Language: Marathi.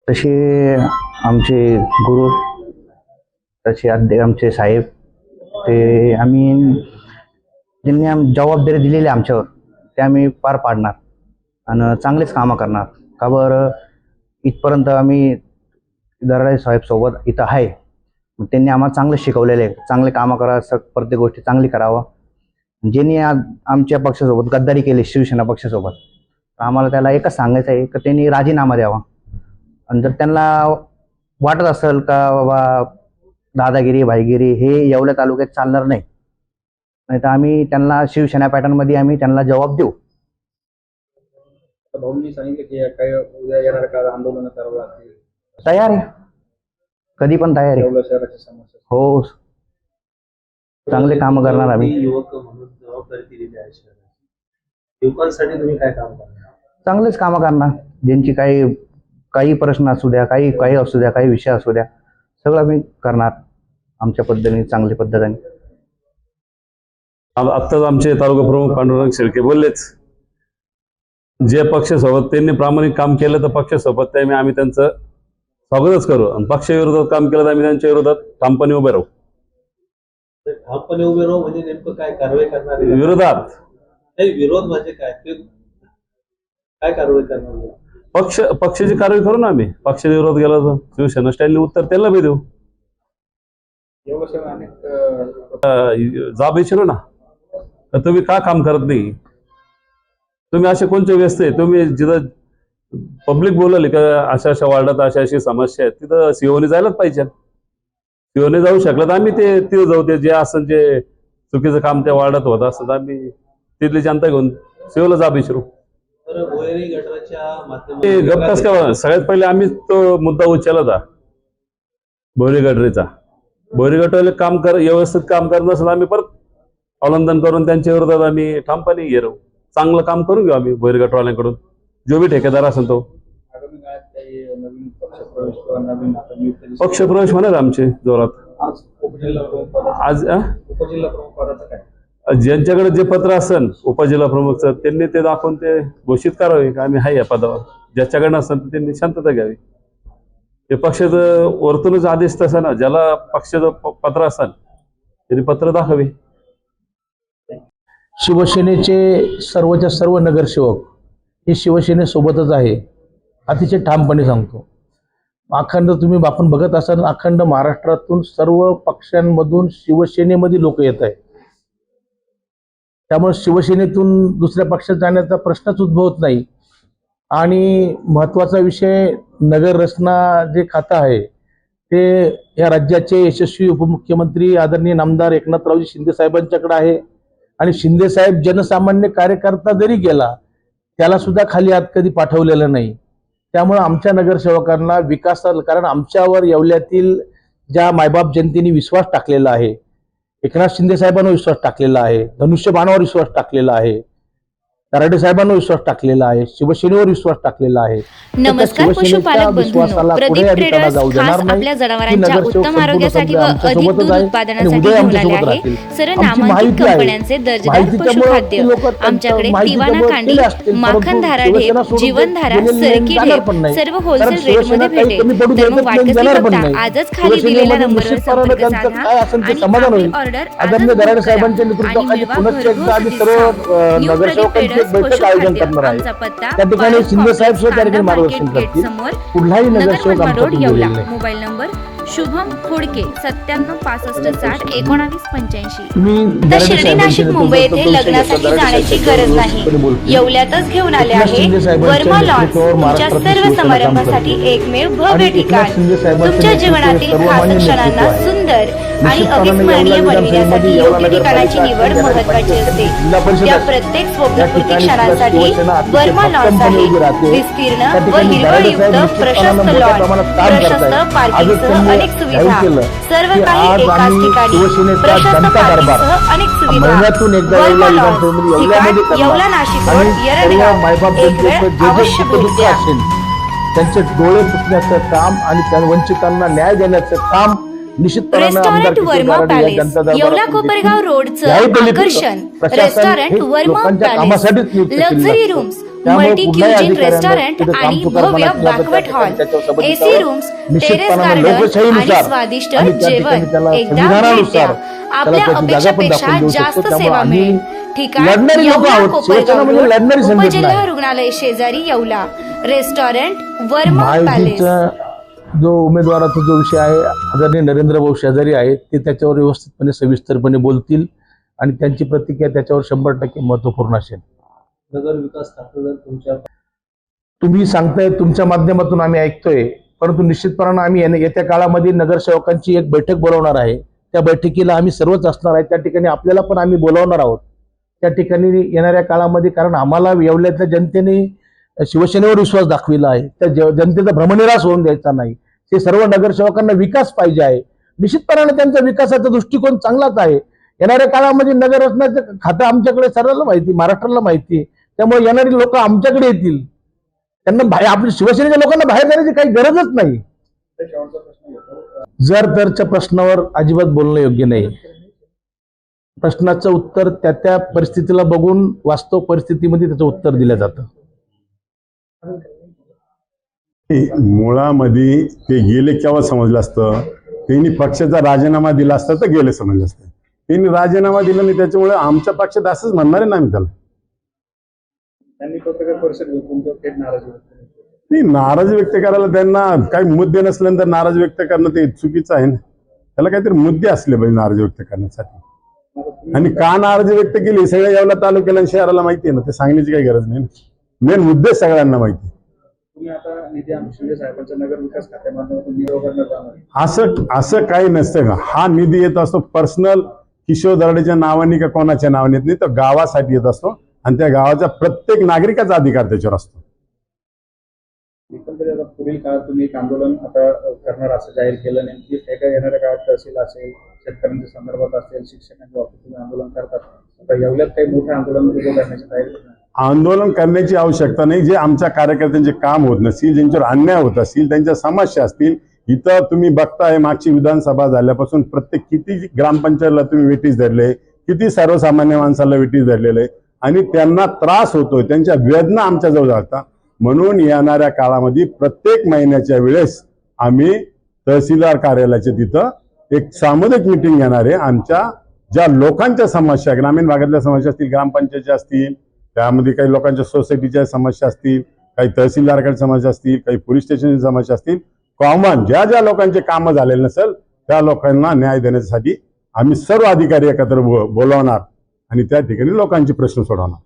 तसे आमचे गुरु, तसे आमचे साहेब, ते आम्ही ज्यांनी जबाबदारी दिलेली आमच्यावर ते आम्ही पार पाडणार आणि चांगलेच कामं करणार. का बरं, इथपर्यंत आम्ही दराडे साहेब सोबत इथं आहे. त्यांनी आम्हाला चांगलं शिकवलेलं आहे, चांगले कामं करा, प्रत्येक गोष्टी चांगली करावं. ज्यांनी आमच्या पक्षासोबत गद्दारी केली, शिवसेना पक्षासोबत, आम्हाला त्याला एकच सांगायचं आहे की त्यांनी राजीनामा द्यावा. आणि जर त्यांना वाटत असेल का बाबा दादागिरी भाईगिरी हे येवला तालुक्यात चालणार नाही, नाही तर आम्ही त्यांना शिवसेना पॅटर्नमध्ये आम्ही त्यांना जबाब देऊ. भाऊंनी सांगितलं की काय उद्या येणार का आंदोलन करावं लागतील, तयार आहे, कधी पण तयार आहे. येवला शहराची समस्या हो, चांगले काम करणार आम्ही. युवक म्हणून जबाबदारी दिलेली आहे शहराची, युवकांसाठी तुम्ही काय काम करणार? चांगलेच कामं करणार. ज्यांची काही प्रश्न असू द्या, काही असू द्या, काही विषय असू द्या, सगळं आम्ही करणार आमच्या पद्धतीने, चांगल्या पद्धतीने. आत्ताच आमचे तालुका प्रमुख पांडुरंग शेळके बोललेच, जे पक्षासोबत त्यांनी प्रामाणिक काम केलं तर पक्षासोबत आम्ही त्यांचं स्वागतच करू, आणि पक्षाविरोधात काम केलं तर आम्ही त्यांच्या विरोधात ठामपणे उभे राहू. ठामपणे उभे राहू म्हणजे नेमकं काय कारवाई करणार? विरोधात नाही, विरोध म्हणजे काय, ते काय कारवाई करणार? पक्षाची कारवाई करू ना आम्ही. पक्षाचा विरोध केला तर शिवसेना स्टाईलने उत्तर त्यांना बी देऊ. येवला शहर अनेक जाब विचारू ना, तर तुम्ही का काम करत नाही, तुम्ही असे कोणते व्यस्त आहे, तुम्ही जिथं पब्लिक बोलले का अशा अशा वार्डात अशा अशी समस्या आहेत, तिथं सीओने जायलाच पाहिजे. सीओने जाऊ शकलं तर आम्ही तिथं जाऊ. ते जे असं जे चुकीचं काम त्या वार्डात होत असतं, आम्ही तिथली जनता घेऊन सीओला जाब विचारू. भोयरी गटाच्या गप्पास का, सगळ्यात पहिले आम्ही तो मुद्दा उचलला होता भोयरी गटरीचा. भोयरी गटवाले व्यवस्थित काम करत नसलं आम्ही परत अवलंबन करून त्यांच्या विरोधात आम्ही ठामपणे घेऊ. चांगलं काम करून घेऊ आम्ही भोयरी गटवाल्यांकडून, जो बी ठेकेदार असेल तो. आगामी काळात काही नवीन पक्षप्रवेश किंवा नवीन आता नियुक्ती पक्षप्रवेश होणार आमचे जोरात. आज उपजिल्हा प्रमुख पदाचं आज उपजिल्हा प्रमुख पदाचं काय? ज्यांच्याकडे जे पत्र असेल उपजिल्हा प्रमुखचं, त्यांनी ते दाखवून ते घोषित करावे की आम्ही आहे या पदावर. ज्याच्याकडे नसेल तर त्यांनी शांतता घ्यावी. हे पक्षाचं वरतूनच आदेश तसा ना, ज्याला पक्षाचं पत्र असेल त्यांनी पत्र दाखवे. शिवसेनेचे सर्वच्या सर्व नगरसेवक हे शिवसेनेसोबतच आहे, अतिशय ठामपणे सांगतो. अखंड तुम्ही आपण बघत असाल, अखंड महाराष्ट्रातून सर्व पक्षांमधून शिवसेनेमध्ये लोक येत आहेत. त्यामुळे शिवसेनेतून दुसऱ्या पक्षात जाण्याचा प्रश्नच उद्भवत नाही. आणि महत्त्वाचा विषय, नगर रचना जे खातं आहे ते या राज्याचे यशस्वी उपमुख्यमंत्री आदरणीय नामदार एकनाथरावजी शिंदे साहेबांच्याकडे आहे. आणि शिंदे साहेब जनसामान्य कार्यकर्ता जरी गेला त्याला सुद्धा खाली हात कधी पाठवलेलं नाही. त्यामुळे आमच्या नगरसेवकांना विकासाला, कारण आमच्यावर येवल्यातील ज्या मायबाप जनतेने विश्वास टाकलेला आहे, एकनाथ शिंदे साहेबांवर विश्वास टाकलेला आहे, धनुष्यबाणावर विश्वास टाकलेला आहे, दराडे साहेबांवर विश्वास टाकलेला आहे, शिवसेनेवर विश्वास टाकलेला आहे. नमस्कार पशुपालक बंधूंनो, प्रदीप ट्रेडर्स खास आपल्या जनावरांच्या उत्तम आरोग्यासाठी व अधिक दूध उत्पादनासाठी घेऊन आले आहे सर्व नामांकित कंपन्यांचे दर्जेदार पशुखाद्य. आमच्याकडे तिवाना कांडी, माखनधारा ढेप, जीवनधारा, सरकी ढेप सर्व होलसेल रेट मध्ये भेटेल. तर मग वाट कशी बघता, आजच खाली दिलेल्या नंबरवर संपर्क साधा आणि ऑर्डर आजच बुक करा आणि मिळवा घरपोच डिस्काउंट. न्यू प्रदीप ट्रेडर्स बैठक आयोजन करणार आहे. त्या ठिकाणी शिंदे साहेब सुद्धा त्या ठिकाणी मार्गदर्शन करतील. कुठलाही नगरसेवक मोबाईल नंबर शुभम खोडके 9765601985. तर शिर्डी नाशिक मुंबई येथे लग्नासाठी जाण्याची गरज नाही, येवल्यातच घेऊन आले आहे वर्मा लॉन्स. तुमच्या सर्व समारंभासाठी एकमेव भव्य ठिकाण. तुमच्या जीवनातील खास क्षणांना सुंदर आणि अविस्मरणीय बनविण्यासाठी योग्य ठिकाणाची निवड महत्त्वाची असते. त्या प्रत्येक स्वप्नपूर्ती क्षणांसाठी वर्मा लॉन्स आहे. विस्तीर्ण व हिरवळयुक्त प्रशस्त लॉन, प्रशस्त पार्किंगसह अनेक सुविधा, सर्व काही एकाच ठिकाणी. प्रशस्त पार्किंगसह अनेक सुविधा. वर्मा लॉन्स, ठिकाण येवला नाशिक रोड, येरडगाव. एक वेळ अवश्य भेट द्या. त्यांचे डोळे पुसण्याचं काम आणि त्या वंचितांना न्याय देण्याचं काम रेस्टॉरंट वर्मा पॅलेस, येवला कोपरगाव रोडचं आकर्षण. Restaurant Verma palace, luxury rooms, त्यामुळे मल्टी कुठल्याही क्युजिन अधिकाऱ्यानं रेस्टॉरंट तिथं आणि कामचुकारपणा भव्य केला तर त्या बॅकवेट ठिकाणी हॉल, त्याच्यावर सबब एसी करावं. रूम्स, टेरेस निश्चितपणानं गार्डन आणि लोकशाहीनुसार स्वादिष्ट आणि त्या ठिकाणी जेवण त्याला एकदा भेट द्या. संविधानानुसार त्याला आपल्या त्याची जागा पण अपेक्षापेक्षा दाखवून देऊ जास्त शकतो. सेवा त्यामुळे आम्ही मिळेल. ठिकाण लढणारी लोक येवला आहोत. शिवसेना कोपरगाव म्हणजे रोड, लढणारी संघटना उपजिल्हा आहे. रुग्णालय शेजारी येवला. Restaurant Verma palace. महायुतीचा जो उमेदवाराचा जो विषय आहे, आदरणीय नरेंद्र भाऊ शेजारी आहेत, ते त्याच्यावर व्यवस्थितपणे सविस्तरपणे बोलतील आणि त्यांची प्रतिक्रिया त्याच्यावर 100% महत्वपूर्ण असेल. नगर विकास खातं जर तुमच्या तुम्ही सांगताय, तुमच्या माध्यमातून आम्ही ऐकतोय, परंतु निश्चितपणानं आम्ही येत्या काळामध्ये नगरसेवकांची एक बैठक बोलवणार आहे. त्या बैठकीला आम्ही सर्वच असणार आहे. त्या ठिकाणी आपल्याला पण आम्ही बोलावणार आहोत त्या ठिकाणी येणाऱ्या काळामध्ये. कारण आम्हाला येवल्यातल्या जनतेने शिवसेनेवर विश्वास दाखविला आहे. त्या जनतेचा भ्रमनिरास होऊन द्यायचा नाही. ते सर्व नगरसेवकांना विकास पाहिजे आहे. निश्चितपणाने त्यांचा विकासाचा दृष्टिकोन चांगलाच आहे. येणाऱ्या काळामध्ये नगर रचनाचं खातं आमच्याकडे सर्वांना माहिती, महाराष्ट्राला माहिती. त्यामुळे येणारी लोक आमच्याकडे येतील. त्यांना आपल्या शिवसेनेच्या लोकांना बाहेर जाण्याची काही गरजच नाही. शेवटचा प्रश्न घेतो. जर तरच्या प्रश्नावर अजिबात बोलणं योग्य नाही. प्रश्नाचं उत्तर त्या परिस्थितीला बघून वास्तव परिस्थितीमध्ये त्याचं उत्तर दिलं जातं. मुळामध्ये ते गेले केव्हा समजलं असतं, त्यांनी पक्षाचा राजीनामा दिला असता तर गेले समजलं असतं. त्यांनी राजीनामा दिला नाही, त्याच्यामुळे आमच्या पक्षात असंच म्हणणार आहे ना आम्ही त्याला. त्यांनी पत्रकार परिषद घेऊन तुमच्यावर थेट नाराजी व्यक्त केली. नाही, नाराजी व्यक्त करायला त्यांना काही मुद्दे नसल्यानंतर नाराजी व्यक्त करणं ते चुकीचं आहे ना. त्याला काहीतरी मुद्दे असले पाहिजे नाराजी व्यक्त करण्यासाठी. आणि का नाराजी व्यक्त केली सगळ्या येवला तालुक्याला आणि शहराला माहिती आहे ना, ते सांगण्याची काही गरज नाही ना. मेन मुद्दे सगळ्यांना माहिती. तुम्ही आता निधी शिंदे साहेबांच्या नगर विकास खात्यामार्फत निरोगांना जाणार. असं काही नसतं का. हा निधी येत असतो पर्सनल किशोर दराडेच्या नावाने का कोणाच्या नावाने येत नाही, तर गावासाठी येत असतो आणि त्या गावाच्या प्रत्येक नागरिकाचा अधिकार त्याच्यावर असतो. एकंदरीत आता पुढील काळात तुम्ही एक आंदोलन आता करणार असं जाहीर केलं. नेमकी एका येणाऱ्या काळात तहसील असेल, शेतकऱ्यांच्या संदर्भात असेल, शिक्षकांच्या बाबतीत तुम्ही आंदोलन करतात. आता येवल्यात काही मोठं आंदोलन उभं करण्याची तयारी नाही. आंदोलन करण्याची आवश्यकता नाही. जे आमच्या कार्यकर्त्यांचे काम होत नसतील, ज्यांच्यावर अन्याय होत असतील, त्यांच्या समस्या असतील, इथं तुम्ही बघताय मागची विधानसभा झाल्यापासून प्रत्येक किती ग्रामपंचायतला तुम्ही वेटीस धरले, किती सर्वसामान्य माणसाला वेटीस धरलेले आणि त्यांना त्रास होतोय, त्यांच्या वेदना आमच्याजवळ जातात. म्हणून येणाऱ्या काळामध्ये प्रत्येक महिन्याच्या वेळेस आम्ही तहसीलदार कार्यालयाच्या तिथं एक सामुदायिक मिटिंग घेणार आहे. आमच्या ज्या लोकांच्या समस्या, ग्रामीण भागातल्या समस्या असतील, ग्रामपंचायतच्या असतील, त्यामध्ये काही लोकांच्या सोसायटीच्या समस्या असतील, काही तहसीलदाराकडे समस्या असतील, काही पोलीस स्टेशनची समस्या असतील, कॉमन ज्या ज्या लोकांचे कामं झालेले नसेल त्या लोकांना न्याय देण्यासाठी आम्ही सर्व अधिकारी एकत्र बोलवणार आणि त्या ठिकाणी लोकांचे प्रश्न सोडवणार.